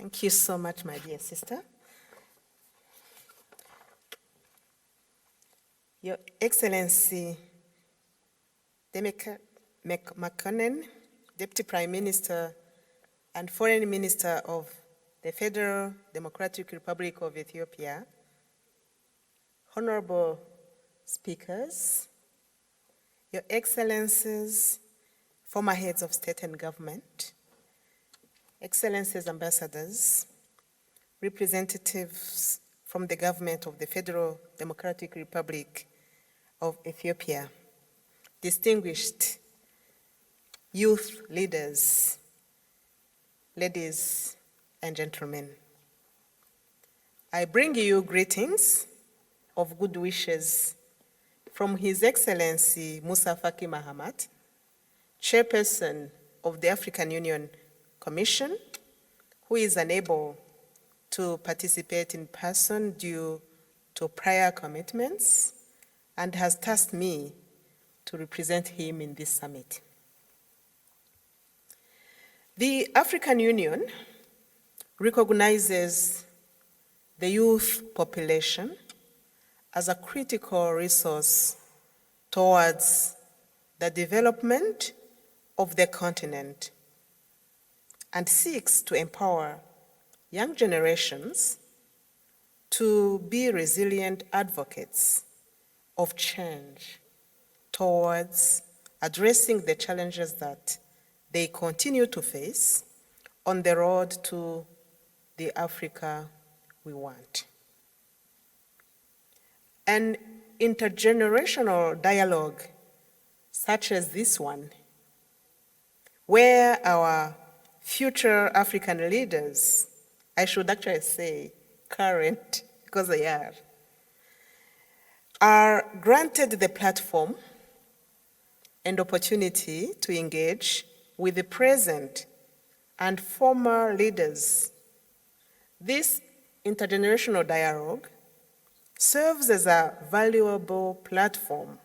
Thank you so much, my dear sister. Your Excellency, Demeke McConnell, Deputy Prime Minister and Foreign Minister of the Federal Democratic Republic of Ethiopia, Honorable Speakers, Your Excellencies, former heads of state and government, Excellencies, ambassadors, representatives from the government of the Federal Democratic Republic of Ethiopia, distinguished youth leaders, ladies and gentlemen. I bring you greetings of good wishes from His Excellency Musa Faki Mahamat, Chairperson of the African Union Commission, who is unable to participate in person due to prior commitments and has tasked me to represent him in this summit. The African Union recognizes the youth population as a critical resource towards the development of the continent and seeks to empower young generations to be resilient advocates of change towards addressing the challenges that they continue to face on the road to the Africa we want. An intergenerational dialogue such as this one, where our future African leaders, I should actually say current, because they are granted the platform and opportunity to engage with the present and former leaders. This intergenerational dialogue serves as a valuable platform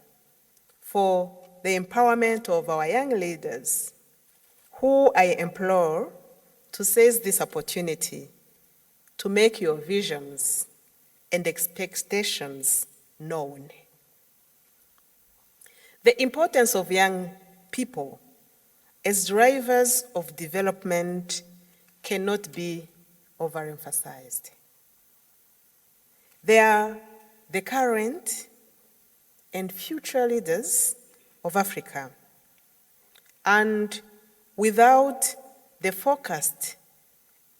for the empowerment of our young leaders, who I implore to seize this opportunity to make your visions and expectations known. The importance of young people as drivers of development cannot be overemphasized. They are the current and future leaders of Africa, and without the focused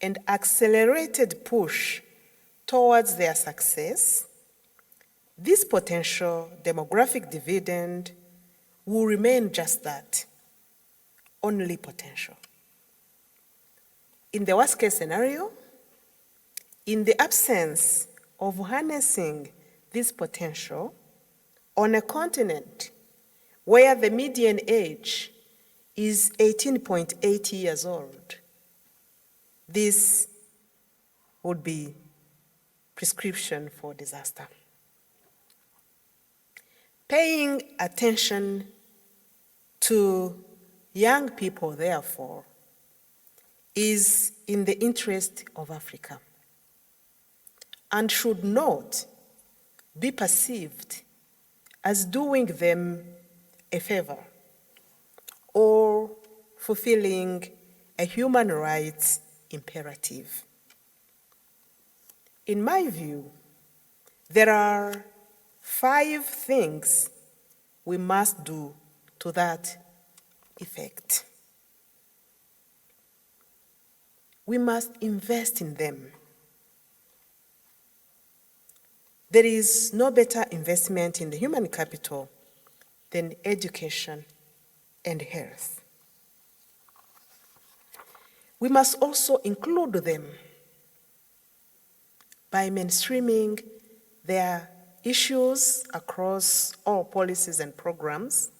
and accelerated push towards their success, this potential demographic dividend will remain just that, only potential. In the worst case scenario, in the absence of harnessing this potential on a continent where the median age is 18.8 years old, this would be prescription for disaster. Paying attention to young people, therefore, is in the interest of Africa and should not be perceived as doing them a favor or fulfilling a human rights imperative. In my view, there are 5 things we must do to that effect. We must invest in them. There is no better investment in the human capital than education and health. We must also include them by mainstreaming their issues across all policies and programs,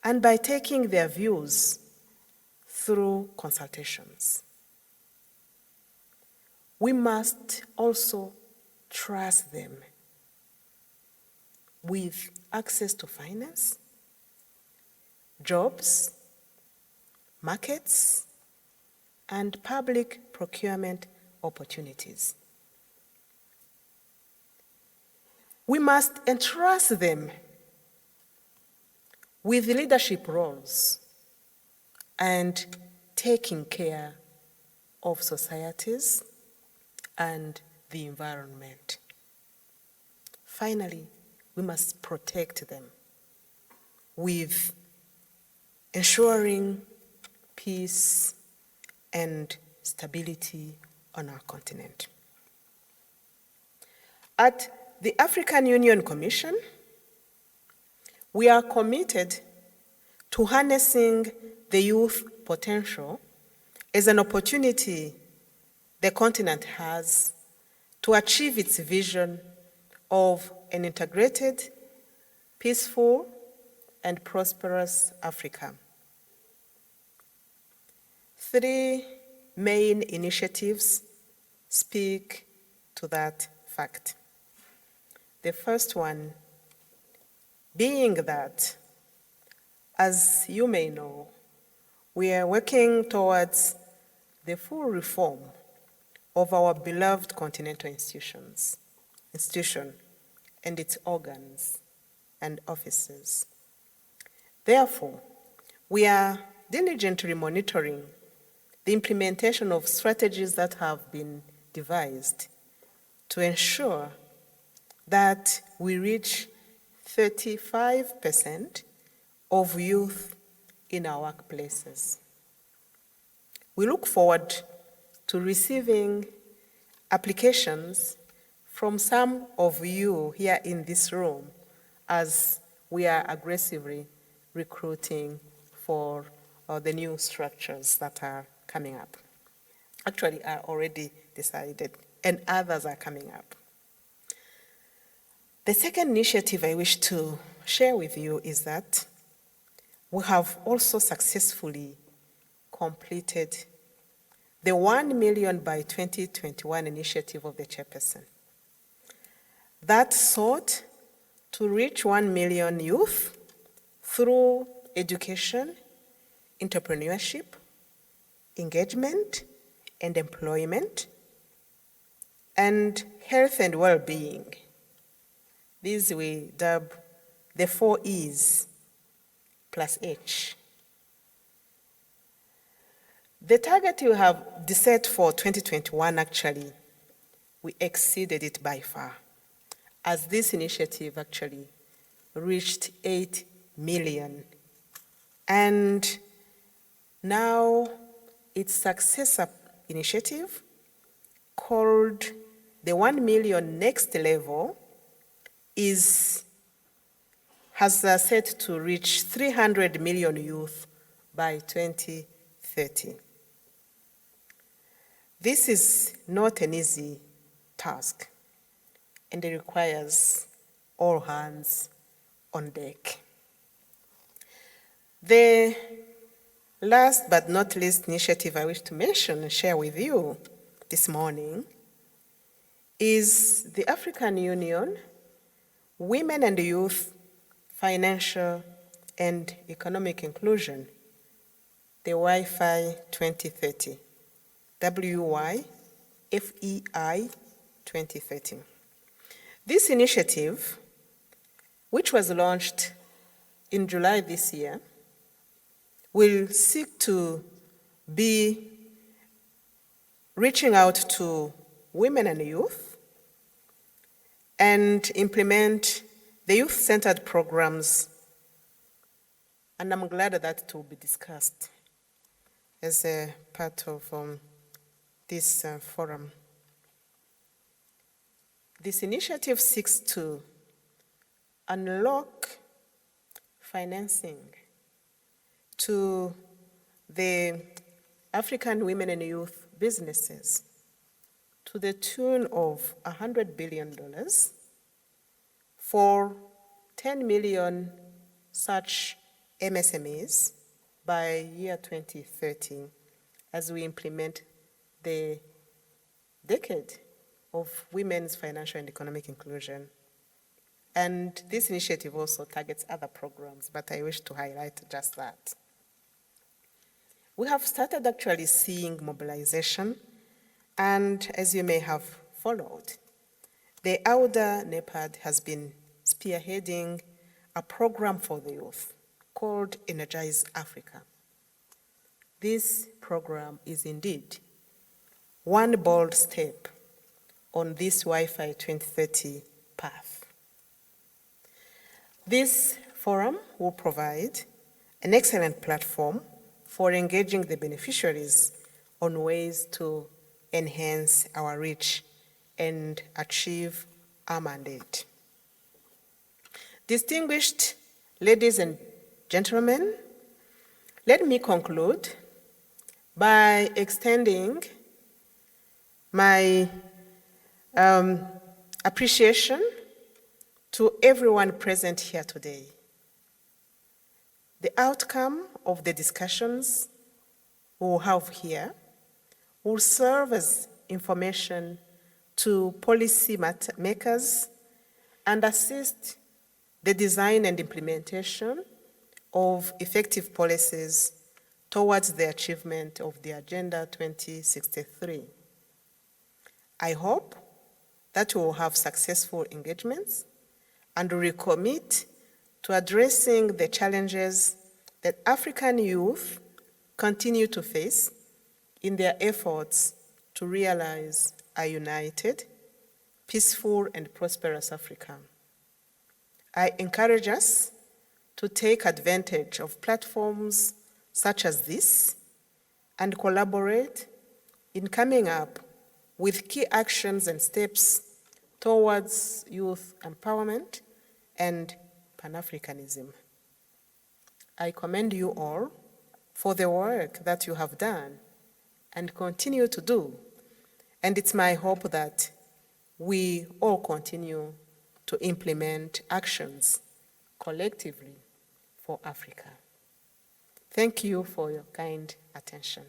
and by taking their views through consultations. We must also trust them with access to finance, jobs, markets, and public procurement opportunities. We must entrust them with leadership roles and taking care of societies and the environment. Finally, we must protect them with ensuring peace and stability on our continent. At the African Union Commission, we are committed to harnessing the youth potential as an opportunity the continent has to achieve its vision of an integrated, peaceful, and prosperous Africa. 3 main initiatives speak to that fact. The first one being that, as you may know, we are working towards the full reform of our beloved continental institution and its organs and offices. Therefore, we are diligently monitoring the implementation of strategies that have been devised to ensure that we reach 35% of youth in our workplaces. We look forward to receiving applications from some of you here in this room as we are aggressively recruiting for the new structures that are coming up. Actually, are already decided, and others are coming up. The second initiative I wish to share with you is that we have also successfully completed the 1 million by 2021 initiative of the chairperson. That sought to reach 1 million youth through education, entrepreneurship, engagement, and employment, and health and well-being. These we dub the 4 E's plus H. The target you have set for 2021, actually, we exceeded it by far, as this initiative actually reached 8 million. And now its successor initiative, called the 1 million next level, has set to reach 300 million youth by 2030. This is not an easy task, and it requires all hands on deck. The last but not least initiative I wish to mention and share with you this morning is the African Union Women and Youth Financial and Economic Inclusion, the WIFI 2030, WYFEI 2030. This initiative, which was launched in July this year, will seek to be reaching out to women and youth and implement the youth-centered programs, and I'm glad that it will be discussed as a part of this forum. This initiative seeks to unlock financing to the African women and youth businesses to the tune of $100 billion for 10 million such MSMEs by year 2030 as we implement the decade of women's financial and economic inclusion. And this initiative also targets other programs, but I wish to highlight just that. we have started actually seeing mobilization, and as you may have followed, the elder NEPAD has been spearheading a program for the youth called Energize Africa. This program is indeed one bold step on this Wi-Fi 2030 path. This forum will provide an excellent platform for engaging the beneficiaries on ways to enhance our reach and achieve our mandate. Distinguished ladies and gentlemen, let me conclude by extending my appreciation to everyone present here today. The outcome of the discussions we will have here will serve as information to policy makers and assist the design and implementation of effective policies towards the achievement of the Agenda 2063. I hope that we will have successful engagements and recommit to addressing the challenges that African youth continue to face in their efforts to realize a united, peaceful, and prosperous Africa. I encourage us to take advantage of platforms such as this and collaborate in coming up with key actions and steps towards youth empowerment and Pan-Africanism. I commend you all for the work that you have done and continue to do, and it's my hope that we all continue to implement actions collectively for Africa. Thank you for your kind attention.